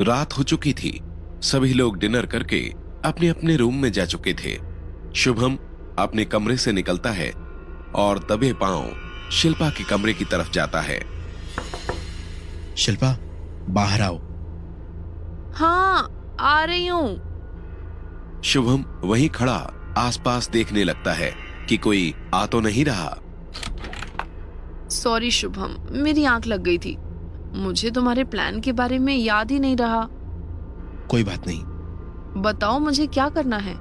रात हो चुकी थी। सभी लोग डिनर करके अपने अपने रूम में जा चुके थे। शुभम अपने कमरे से निकलता है और दबे पांव शिल्पा के कमरे की तरफ जाता है। शिल्पा, बाहर आओ। हाँ, आ रही हूँ। शुभम वहीं खड़ा आसपास देखने लगता है कि कोई आ तो नहीं रहा। सॉरी शुभम, मेरी आंख लग गई थी। मुझे तुम्हारे प्लान के बारे में याद ही नहीं रहा। कोई बात नहीं। बताओ मुझे क्या करना है।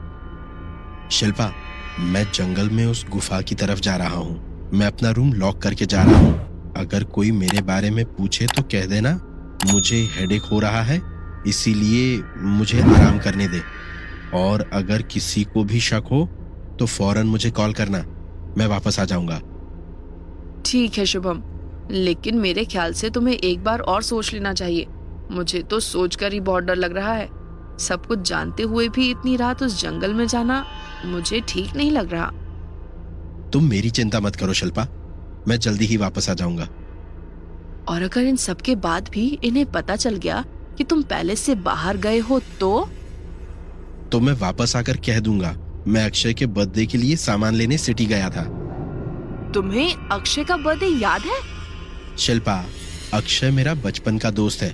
शिल्पा, मैं जंगल में उस गुफा की तरफ जा रहा हूँ। मैं अपना रूम लॉक करके जा रहा हूँ। अगर कोई मेरे बारे में पूछे तो कह देना मुझे हेडेक हो रहा है, इसीलिए मुझे आराम करने दे। और अगर किसी को भी शक हो तो फौरन मुझे कॉल करना, मैं वापस आ जाऊंगा। ठीक है शुभम, लेकिन मेरे ख्याल से तुम्हें एक बार और सोच लेना चाहिए। मुझे तो सोचकर ही बहुत डर लग रहा है। सब कुछ जानते हुए भी इतनी रात उस जंगल में जाना मुझे ठीक नहीं लग रहा। तुम मेरी चिंता मत करो शिल्पा, मैं जल्दी ही वापस आ जाऊंगा। और अगर इन सब के बाद भी इन्हें पता चल गया कि तुम पैलेस से बाहर गए हो तो मैं वापस आकर कह दूंगा मैं अक्षय के बर्थडे के लिए सामान लेने सिटी गया था। तुम्हें अक्षय का बर्थडे याद है? शिल्पा, अक्षय मेरा बचपन का दोस्त है।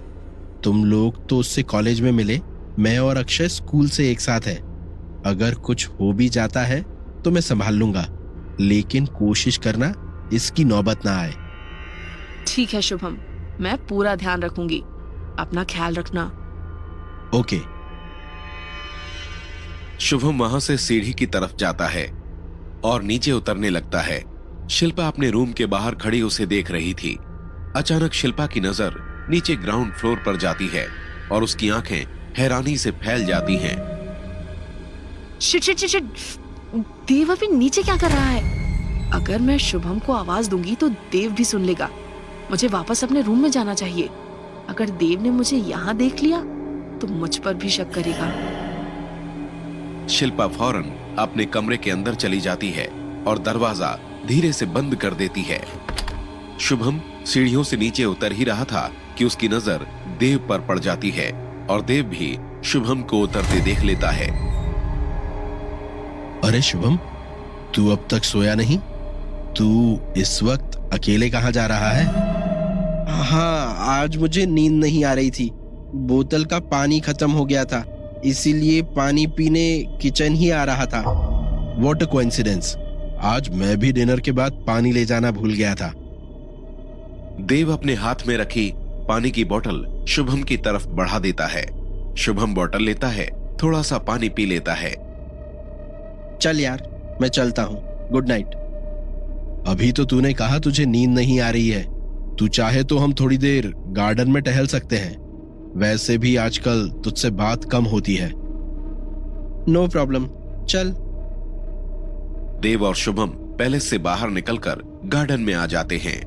तुम लोग तो उससे कॉलेज में मिले, मैं और अक्षय स्कूल से एक साथ है। अगर कुछ हो भी जाता है तो मैं संभाल लूंगा, लेकिन कोशिश करना इसकी नौबत ना आए। ठीक है शुभम, मैं पूरा ध्यान रखूंगी। अपना ख्याल रखना। ओके। शुभम वहां से सीढ़ी की तरफ जाता है और नीचे उतरने लगता है। शिल्पा अपने रूम के बाहर खड़ी उसे देख रही थी। अचानक शिल्पा की नजर नीचे ग्राउंड फ्लोर पर जाती है और उसकी आंखें हैरानी से फैल जाती हैं। शिट शिट शिट शिट, देव अभी नीचे क्या कर रहा है? अगर मैं शुभम को आवाज दूंगी तो देव भी सुन लेगा। मुझे वापस अपने रूम में जाना चाहिए। अगर देव ने मुझे यहाँ देख लिया तो मुझ पर भी शक करेगा। शिल्पा फौरन अपने कमरे के अंदर चली जाती है और दरवाजा धीरे से बंद कर देती है। शुभम सीढ़ियों से नीचे उतर ही रहा था कि उसकी नजर देव पर पड़ जाती है और देव भी शुभम को उतरते देख लेता है। अरे शुभम, तू अब तक सोया नहीं? तू इस वक्त अकेले कहाँ जा रहा है? हाँ, आज मुझे नींद नहीं आ रही थी। बोतल का पानी खत्म हो गया था, इसीलिए पानी पीने किचन ही आ रहा था। व्हाट अ कोइंसिडेंस, आज मैं भी डिनर के बाद पानी ले जाना भूल गया था। देव अपने हाथ में रखी पानी की बोतल शुभम की तरफ बढ़ा देता है। शुभम बोतल लेता है, थोड़ा सा पानी पी लेता है। चल यार, मैं चलता हूँ, गुड नाइट। अभी तो तूने कहा तुझे नींद नहीं आ रही है। तू चाहे तो हम थोड़ी देर गार्डन में टहल सकते हैं। वैसे भी आजकल तुझसे बात कम होती है। नो प्रॉब्लम, चल। देव और शुभम पैलेस से बाहर निकलकर गार्डन में आ जाते हैं।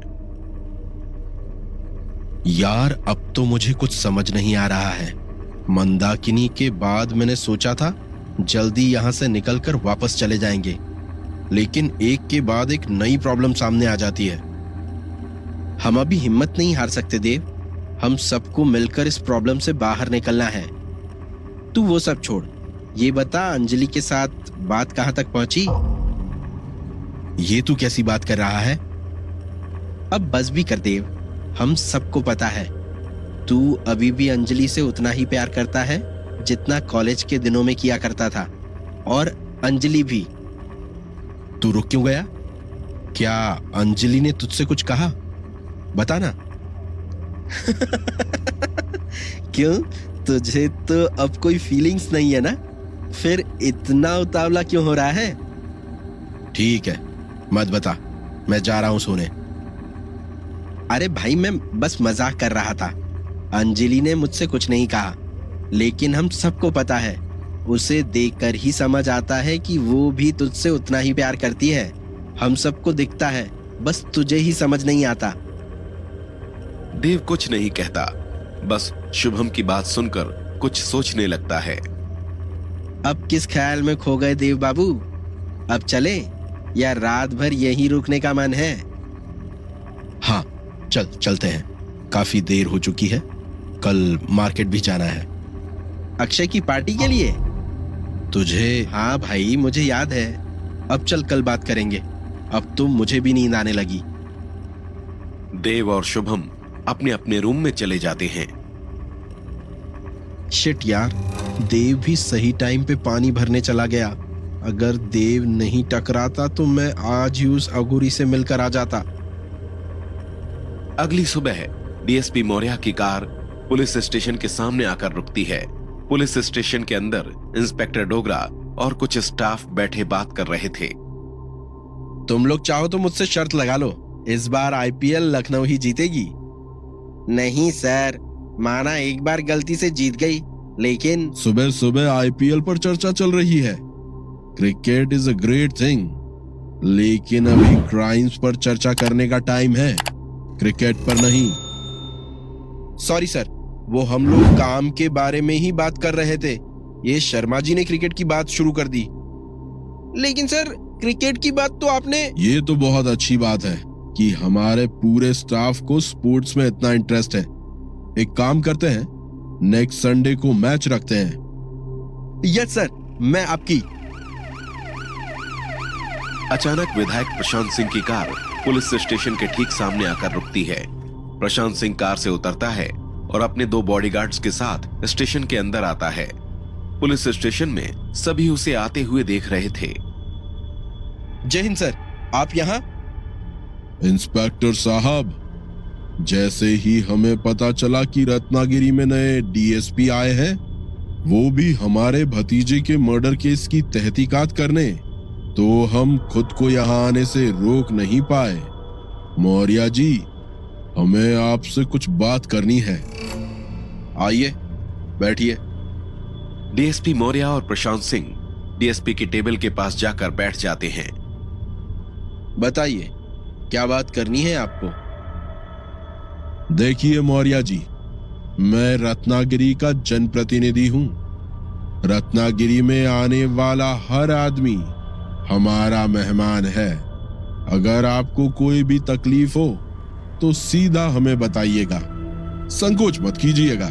यार, अब तो मुझे कुछ समझ नहीं आ रहा है। मंदाकिनी के बाद मैंने सोचा था जल्दी यहां से निकलकर वापस चले जाएंगे, लेकिन एक के बाद एक नई प्रॉब्लम सामने आ जाती है। हम अभी हिम्मत नहीं हार सकते देव। हम सबको मिलकर इस प्रॉब्लम से बाहर निकलना है। तू वो सब छोड़, ये बता अंजलि के साथ बात कहां तक पहुंची? ये तू कैसी बात कर रहा है? अब बस भी कर देव, हम सबको पता है तू अभी भी अंजलि से उतना ही प्यार करता है जितना कॉलेज के दिनों में किया करता था, और अंजलि भी। तू रुक क्यों गया? क्या अंजलि ने तुझसे कुछ कहा? बता ना। क्यों, तुझे तो अब कोई फीलिंग्स नहीं है ना? फिर इतना उतावला क्यों हो रहा है? ठीक है, मत बता, मैं जा रहा हूं सोने। अरे भाई, मैं बस मजाक कर रहा था। अंजलि ने मुझसे कुछ नहीं कहा, लेकिन हम सबको पता है, उसे देखकर ही समझ आता है कि वो भी तुझसे उतना ही प्यार करती है। हम सबको दिखता है, बस तुझे ही समझ नहीं आता। देव कुछ नहीं कहता, बस शुभम की बात सुनकर कुछ सोचने लगता है। अब किस ख्याल में खो गए देव बाबू? अब चले या रात भर यहीं रुकने का मन है? हाँ, चलते हैं। काफी देर हो चुकी है, कल मार्केट भी जाना है। अक्षय की पार्टी के लिए? तुझे? हाँ भाई, मुझे याद है। अब चल, कल बात करेंगे। अब तो मुझे भी नींद आने लगी। देव और शुभम अपने अपने रूम में चले जाते हैं। शिट यार, देव भी सही टाइम पे पानी भरने चला गया। अगर देव नहीं टकराता तो मैं आज ही उस अघोरी से मिलकर आ जाता। अगली सुबह डीएसपी मौर्य की कार पुलिस स्टेशन के सामने आकर रुकती है। पुलिस स्टेशन के अंदर इंस्पेक्टर डोगरा और कुछ स्टाफ बैठे बात कर रहे थे। तुम लोग चाहो तो मुझसे शर्त लगा लो, इस बार आईपीएल लखनऊ ही जीतेगी। नहीं सर, माना एक बार गलती से जीत गई, लेकिन सुबह सुबह आईपीएल पर चर्चा चल रही है। Cricket is a great thing, लेकिन अभी क्राइम्स पर चर्चा करने का टाइम है, क्रिकेट पर नहीं। सॉरी सर, वो हम लोग काम के बारे में ही बात कर रहे थे। ये शर्मा जी ने क्रिकेट की बात शुरू कर दी। लेकिन सर, क्रिकेट की बात तो आपने। ये तो बहुत अच्छी बात है कि हमारे पूरे स्टाफ को स्पोर्ट्स में इतना इंटरेस्ट है। एक काम करते हैं, नेक्स्ट संडे को मैच रखते हैं। यस सर, मैं आपकी। अचानक विधायक प्रशांत सिंह की कार पुलिस स्टेशन के ठीक सामने आकर रुकती है। प्रशांत सिंह कार से उतरता है और अपने 2 बॉडीगार्ड्स के साथ स्टेशन के अंदर आता है। पुलिस स्टेशन में सभी उसे आते हुए देख रहे थे। जय हिंद सर, आप यहाँ? इंस्पेक्टर साहब, जैसे ही हमें पता चला कि रत्नागिरी में नए डीएसपी आए हैं, वो भी हमारे भतीजे के मर्डर केस की तहकीकात करने, तो हम खुद को यहाँ आने से रोक नहीं पाए। मौर्य जी, हमें आपसे कुछ बात करनी है। आइए, बैठिए। डीएसपी मौर्य और प्रशांत सिंह डीएसपी की टेबल के पास जाकर बैठ जाते हैं। बताइए, क्या बात करनी है आपको? देखिए मौर्य जी, मैं रत्नागिरी का जनप्रतिनिधि हूँ। रत्नागिरी में आने वाला हर आदमी हमारा मेहमान है। अगर आपको कोई भी तकलीफ हो तो सीधा हमें बताइएगा, संकोच मत कीजिएगा।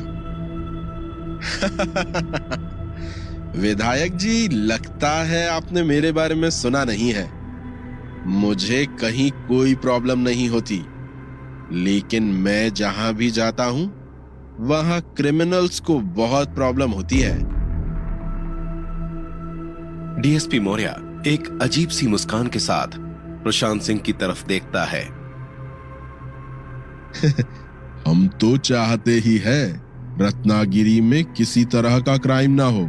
विधायक जी, लगता है आपने मेरे बारे में सुना नहीं है। मुझे कहीं कोई प्रॉब्लम नहीं होती, लेकिन मैं जहां भी जाता हूं वहां क्रिमिनल्स को बहुत प्रॉब्लम होती है। डीएसपी मौर्य एक अजीब सी मुस्कान के साथ प्रशांत सिंह की तरफ देखता है। हम तो चाहते ही है रत्नागिरी में किसी तरह का क्राइम ना हो।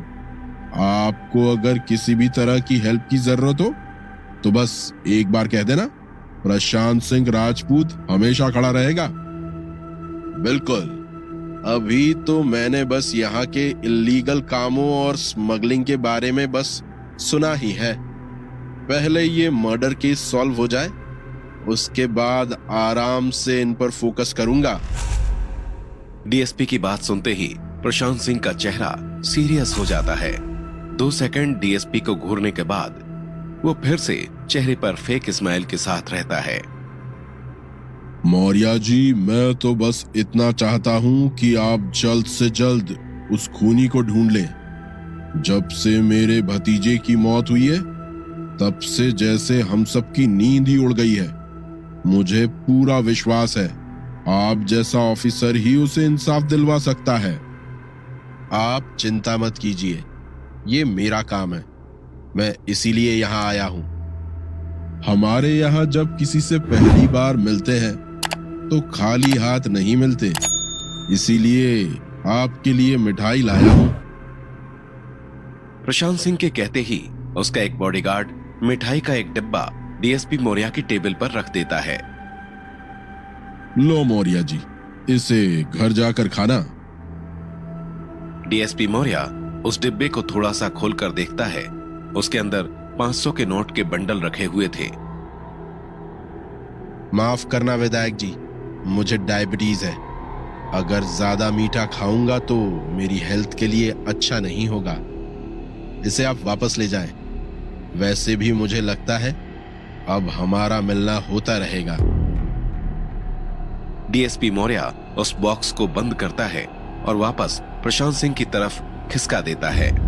आपको अगर किसी भी तरह की हेल्प की जरूरत हो तो बस एक बार कह देना, प्रशांत सिंह राजपूत हमेशा खड़ा रहेगा। बिल्कुल। अभी तो मैंने बस यहाँ के इल्लीगल कामों और स्मगलिंग के बारे में बस सुना ही है। पहले ये मर्डर केस सॉल्व हो जाए, उसके बाद आराम से इन पर फोकस करूंगा। डीएसपी की बात सुनते ही प्रशांत सिंह का चेहरा सीरियस हो जाता है। 2 सेकंड डीएसपी को घूरने के बाद वो फिर से चेहरे पर फेक स्माइल के साथ रहता है। मौर्य जी, मैं तो बस इतना चाहता हूं कि आप जल्द से जल्द उस खूनी को ढूंढ लें। जब से मेरे भतीजे की मौत हुई है, तब से जैसे हम सबकी नींद ही उड़ गई है। मुझे पूरा विश्वास है आप जैसा ऑफिसर ही उसे इंसाफ दिलवा सकता है। आप चिंता मत कीजिए, ये मेरा काम है। मैं इसीलिए यहाँ आया हूँ। हमारे यहाँ जब किसी से पहली बार मिलते हैं तो खाली हाथ नहीं मिलते, इसीलिए आपके लिए मिठाई लाया हूँ। प्रशांत सिंह के कहते ही उसका एक बॉडीगार्ड मिठाई का एक डिब्बा डीएसपी मौर्य की टेबल पर रख देता है। लो मौर्य जी, इसे घर जाकर खाना। डीएसपी मौर्य उस डिब्बे को थोड़ा सा खोलकर देखता है। उसके अंदर 500 के नोट के बंडल रखे हुए थे। माफ करना विधायक जी, मुझे डायबिटीज है। अगर ज्यादा मीठा खाऊंगा तो मेरी हेल्थ के लिए अच्छा नहीं होगा। इसे आप वापस ले जाएं। वैसे भी मुझे लगता है अब हमारा मिलना होता रहेगा। डीएसपी मौर्य उस बॉक्स को बंद करता है और वापस प्रशांत सिंह की तरफ खिसका देता है।